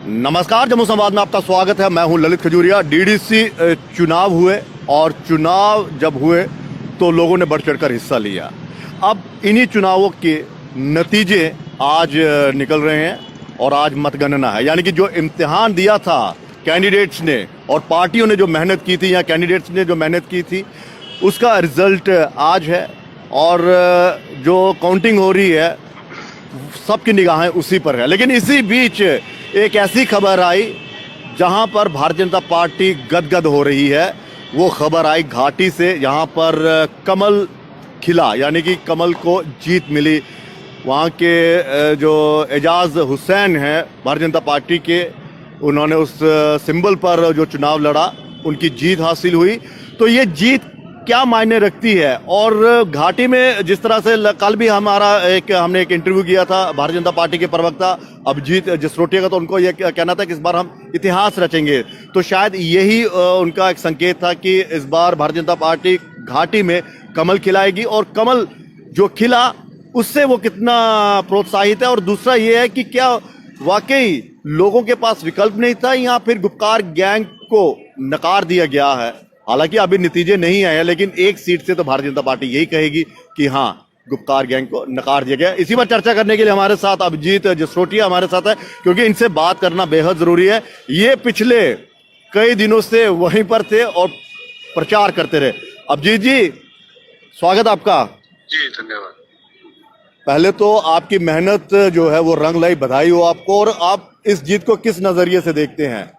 नमस्कार, जम्मू संवाद में आपका स्वागत है। मैं हूं ललित खजूरिया। डीडीसी चुनाव हुए और चुनाव जब हुए तो लोगों ने बढ़ चढ़कर हिस्सा लिया। अब इन्हीं चुनावों के नतीजे आज निकल रहे हैं और आज मतगणना है। यानी कि जो इम्तिहान दिया था कैंडिडेट्स ने और पार्टियों ने जो मेहनत की थी या कैंडिडेट्स ने जो मेहनत की थी, उसका रिजल्ट आज है। और जो काउंटिंग हो रही है सबकी निगाहें उसी पर है। लेकिन इसी बीच एक ऐसी खबर आई जहां पर भारतीय जनता पार्टी गदगद हो रही है। वो खबर आई घाटी से, जहां पर कमल खिला, यानी कि कमल को जीत मिली। वहां के जो एजाज हुसैन हैं भारतीय जनता पार्टी के, उन्होंने उस सिंबल पर जो चुनाव लड़ा, उनकी जीत हासिल हुई। तो ये जीत क्या मायने रखती है? और घाटी में जिस तरह से कल भी हमने एक इंटरव्यू किया था भारतीय जनता पार्टी के प्रवक्ता अभिजीत जसरोटिया का, तो उनको ये कहना था कि इस बार हम इतिहास रचेंगे। तो शायद यही उनका एक संकेत था कि इस बार भारतीय जनता पार्टी घाटी में कमल खिलाएगी। और कमल जो खिला उससे वो कितना प्रोत्साहित है। और दूसरा ये है कि क्या वाकई लोगों के पास विकल्प नहीं था या फिर गुपकार गैंग को नकार दिया गया है। हालांकि अभी नतीजे नहीं आए हैं, लेकिन एक सीट से तो भारतीय जनता पार्टी यही कहेगी कि हाँ, गुपकार गैंग को नकार दिया गया। इसी पर चर्चा करने के लिए हमारे साथ अभिजीत जसरोटिया हमारे साथ है, क्योंकि इनसे बात करना बेहद जरूरी है। ये पिछले कई दिनों से वहीं पर थे और प्रचार करते रहे। अभिजीत जी, स्वागत आपका। जी धन्यवाद। पहले तो आपकी मेहनत जो है वो रंग लाई, बधाई हो आपको। और आप इस जीत को किस नजरिए से देखते हैं?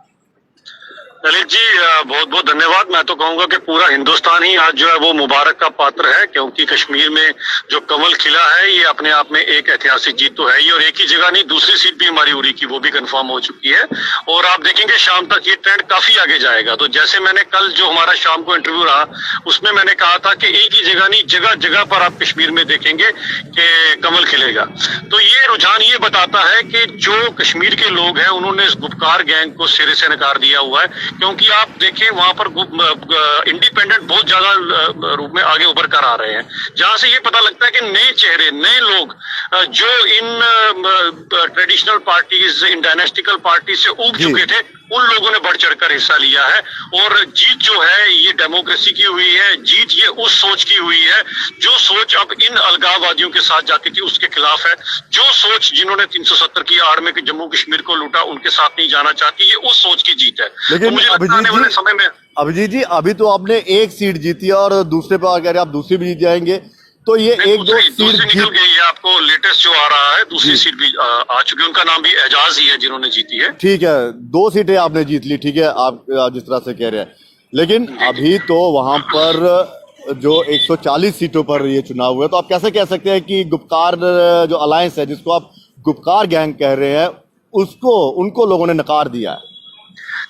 ललित जी, बहुत बहुत धन्यवाद। मैं तो कहूंगा कि पूरा हिंदुस्तान ही आज जो है वो मुबारक का पात्र है, क्योंकि कश्मीर में जो कमल खिला है ये अपने आप में एक ऐतिहासिक जीत तो है ही। और एक ही जगह नहीं, दूसरी सीट भी हमारी उरी की वो भी कंफर्म हो चुकी है। और आप देखेंगे शाम तक ये ट्रेंड काफी आगे जाएगा। तो जैसे मैंने कल जो हमारा शाम को इंटरव्यू रहा उसमें मैंने कहा था कि एक ही जगह नहीं, जगह जगह पर आप कश्मीर में देखेंगे कि कमल खिलेगा। तो ये रुझान ये बताता है कि जो कश्मीर के लोग हैं उन्होंने इस गुपकार गैंग को सिरे से नकार दिया हुआ है। क्योंकि आप देखें वहां पर इंडिपेंडेंट बहुत ज्यादा रूप में आगे उभर कर आ रहे हैं, जहां से ये पता लगता है कि नए चेहरे, नए लोग जो इन ट्रेडिशनल पार्टीज, इन डायनेस्टिकल पार्टी से उब चुके थे, उन लोगों ने बढ़ चढ़कर हिस्सा लिया है। और जीत जो है ये डेमोक्रेसी की हुई है, जीत ये उस सोच की हुई है जो सोच अब इन अलगाववादियों के साथ जाती थी उसके खिलाफ है। जो सोच जिन्होंने 370 की आड़ में जम्मू कश्मीर को लूटा उनके साथ नहीं जाना चाहती, ये उस सोच की जीत है। लेकिन तो मुझे आने वाले समय में अभिजीत जी, अभी तो आपने एक सीट जीती है और दूसरे पर अगर आप दूसरी भी जीत जाएंगे तो ये एक दो सीट निकल गई है। आपको लेटेस्ट जो आ रहा है दूसरी सीट भी आ चुकी है, उनका नाम भी एजाज ही है जिन्होंने जीती है। ठीक है, 2 सीटें आपने जीत ली, ठीक है, आप जिस तरह से कह रहे हैं। लेकिन अभी तो वहां पर जो 140 सीटों पर ये चुनाव हुए, तो आप कैसे कह सकते हैं कि गुपकार जो अलायंस है, जिसको आप गुपकार गैंग कह रहे हैं, उनको लोगों ने नकार दिया है?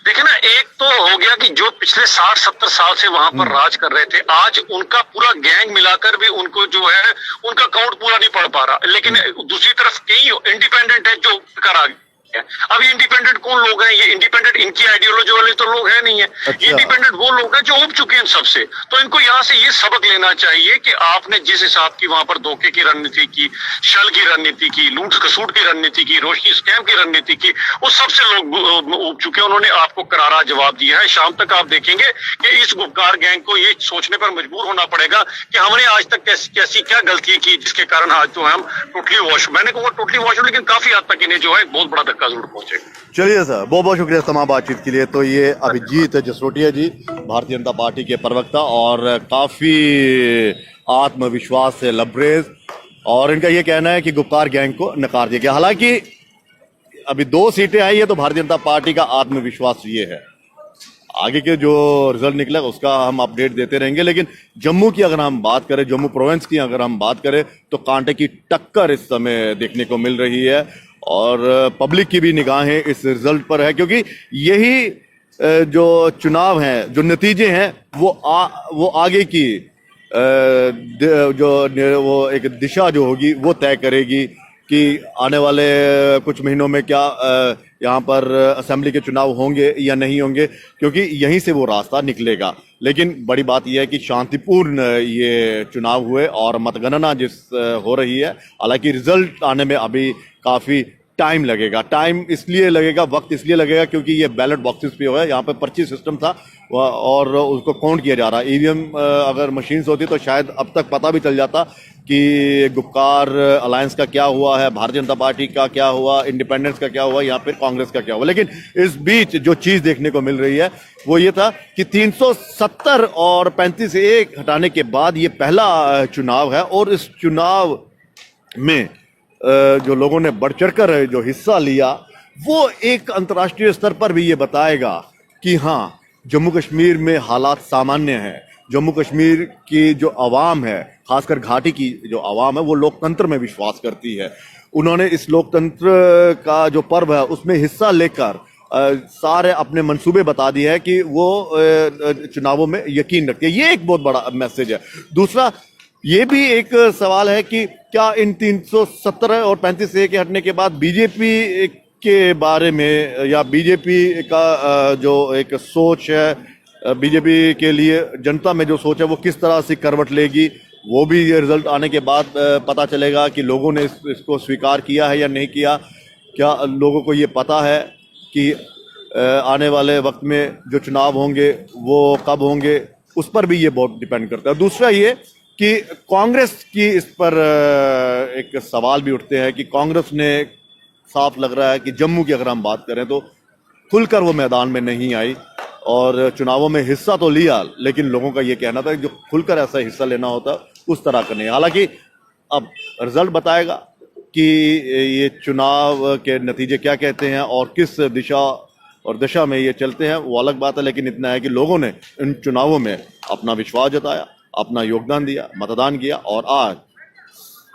देखिए ना, एक तो हो गया कि जो पिछले 60-70 साल से वहां पर राज कर रहे थे, आज उनका पूरा गैंग मिलाकर भी उनको जो है उनका काउंट पूरा नहीं पड़ पा रहा। लेकिन दूसरी तरफ कई इंडिपेंडेंट है जो कर आ गए। अब ये इंडिपेंडेंट कौन लोग हैं? ये इंडिपेंडेंट इनकी आइडियोलॉजी वाले तो लोग हैं नहीं है। ये इंडिपेंडेंट वो लोग हैं जो उब चुके हैं सबसे। तो इनको यहाँ से ये सबक लेना चाहिए कि आपने जिस हिसाब की वहां पर धोखे की रणनीति की, छल की रणनीति की, लूट खसूट की रणनीति की, रोशनी स्कैम की रणनीति की, उस सबसे लोग उब चुके हैं। उन्होंने आपको करारा जवाब दिया है। शाम तक आप देखेंगे कि इस गुपकार गैंग को ये सोचने पर मजबूर होना पड़ेगा कि हमने आज तक कैसी क्या गलतियां की जिसके कारण आज तो हम टोटली वॉश, मैंने कहा टोटली वॉश, लेकिन काफी हद तक इन्हें जो है बहुत बड़ा पहुंचे। चलिए सर, बहुत बहुत शुक्रिया तमाम बातचीत के लिए। तो ये अभिजीत जसरोटिया जी, भारतीय जनता पार्टी के प्रवक्ता, और काफी आत्मविश्वास से लबरेज, और इनका ये कहना है कि गुपकार गैंग को नकार दिया गया। हालांकि अभी 2 सीटें आई है तो भारतीय जनता पार्टी का आत्मविश्वास ये है। आगे के जो रिजल्ट निकला उसका हम अपडेट देते रहेंगे। लेकिन जम्मू की अगर हम बात करें, जम्मू प्रोविंस की अगर हम बात करें, तो कांटे की टक्कर इस समय देखने को मिल रही है। और पब्लिक की भी निगाहें इस रिजल्ट पर है, क्योंकि यही जो चुनाव हैं, जो नतीजे हैं, वो आगे की वो एक दिशा जो होगी वो तय करेगी कि आने वाले कुछ महीनों में क्या यहाँ पर असेंबली के चुनाव होंगे या नहीं होंगे, क्योंकि यहीं से वो रास्ता निकलेगा। लेकिन बड़ी बात यह है कि शांतिपूर्ण ये चुनाव हुए और मतगणना जिस हो रही है, हालांकि रिजल्ट आने में अभी काफ़ी टाइम लगेगा। टाइम इसलिए लगेगा, वक्त इसलिए लगेगा क्योंकि ये बैलेट बॉक्सेस पे हुआ है, यहाँ पे पर्ची सिस्टम था और उसको काउंट किया जा रहा है। ईवीएम अगर मशीन्स होती तो शायद अब तक पता भी चल जाता कि गुपकार अलायंस का क्या हुआ है, भारतीय जनता पार्टी का क्या हुआ, इंडिपेंडेंस का क्या हुआ, या फिर कांग्रेस का क्या हुआ। लेकिन इस बीच जो चीज देखने को मिल रही है वो ये था कि 370 और 35A हटाने के बाद ये पहला चुनाव है और इस चुनाव में जो लोगों ने बढ़ चढ़कर जो हिस्सा लिया वो एक अंतर्राष्ट्रीय स्तर पर भी ये बताएगा कि हाँ, जम्मू कश्मीर में हालात सामान्य हैं। जम्मू कश्मीर की जो आवाम है, खासकर घाटी की जो आवाम है, वो लोकतंत्र में विश्वास करती है। उन्होंने इस लोकतंत्र का जो पर्व है उसमें हिस्सा लेकर सारे अपने मंसूबे बता दिए हैं कि वो चुनावों में यकीन रखते हैं। ये एक बहुत बड़ा मैसेज है। दूसरा ये भी एक सवाल है कि क्या इन 317 और 35A के हटने के बाद बीजेपी के बारे में या बीजेपी का जो एक सोच है, बीजेपी के लिए जनता में जो सोच है वो किस तरह से करवट लेगी, वो भी ये रिजल्ट आने के बाद पता चलेगा कि लोगों ने इसको स्वीकार किया है या नहीं किया। क्या लोगों को ये पता है कि आने वाले वक्त में जो चुनाव होंगे वो कब होंगे, उस पर भी ये बहुत डिपेंड करता है। दूसरा ये कि कांग्रेस की इस पर एक सवाल भी उठते हैं कि कांग्रेस ने साफ लग रहा है कि जम्मू की अगर हम बात करें तो खुलकर वो मैदान में नहीं आई और चुनावों में हिस्सा तो लिया, लेकिन लोगों का ये कहना था कि जो खुलकर ऐसा हिस्सा लेना होता उस तरह का नहीं। हालांकि अब रिजल्ट बताएगा कि ये चुनाव के नतीजे क्या कहते हैं और किस दिशा और दशा में ये चलते हैं, वो अलग बात है। लेकिन इतना है कि लोगों ने इन चुनावों में अपना विश्वास जताया, अपना योगदान दिया, मतदान किया और आज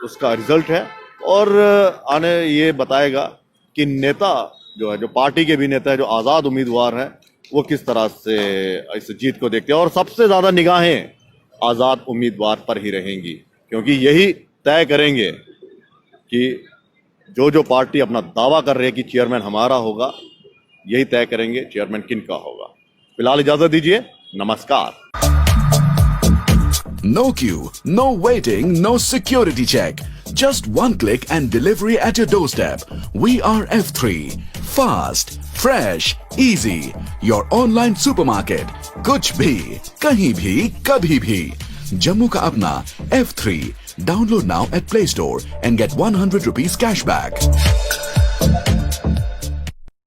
उसका रिजल्ट है। और आने ये बताएगा कि नेता जो है, जो पार्टी के भी नेता है, जो आज़ाद उम्मीदवार हैं, वो किस तरह से इस जीत को देखते हैं। और सबसे ज़्यादा निगाहें आज़ाद उम्मीदवार पर ही रहेंगी क्योंकि यही तय करेंगे कि जो पार्टी अपना दावा कर रही है कि चेयरमैन हमारा होगा, यही तय करेंगे चेयरमैन किन का होगा। फिलहाल इजाजत दीजिए, नमस्कार। No queue, no waiting, no security check. Just one click and delivery at your doorstep. We are F3. Fast, fresh, easy. Your online supermarket. कुछ भी, कहीं भी, कभी भी. जम्मू का अपना F3. Download now at Play Store and get 100 rupees cashback.